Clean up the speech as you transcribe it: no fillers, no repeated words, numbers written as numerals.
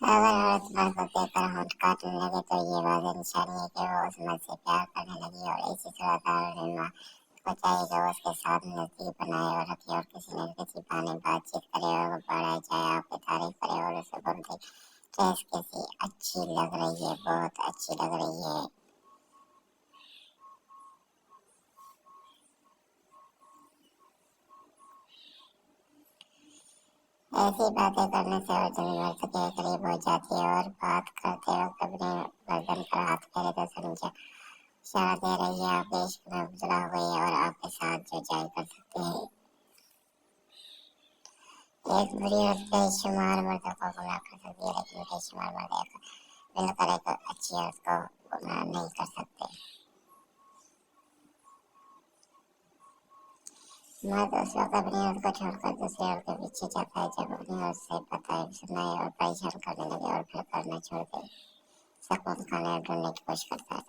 अगर औरत मर्द को देखकर होंठ काटने लगे तो ये वाज़ेह निशानी है कि वो उस मर्द से प्यार करने लगी और इसी सूरत में माँ को चाहिए कि वो उसके साथ नजदीक बनाए और रखे और किसी न किसी बहाने बातचीत करे और बढ़ाई जाए, आपकी तारीफ करे और उसे बोलते ड्रेस कैसी अच्छी लग रही है, बहुत अच्छी लग रही है। ऐसी बातें करने से अर्जुन मर्द के करीब हो जाती है और बात करते वक्त अपने गर्दन पर हाथ फेरे तो समझा इशारा दे रही है आपके इश्क में मुबतला हो गई है और आपके साथ जो जाए कर सकते हैं। एक बुरी औरत बेशुमार मर्दों को गुमराह कर सकती है, लेकिन बेशुमार मर्द मिलकर एक अच्छी औरत को गुमराह नहीं कर सकते। मर्द उस वक्त अपनी औरत को छोड़कर दूसरी औरत के पीछे जाता है जब अपनी औरत से बताए सुनाए और परेशान करने लगे और फिर करना छोड़ दे सकून का नया ढूंढने की कोशिश करता है।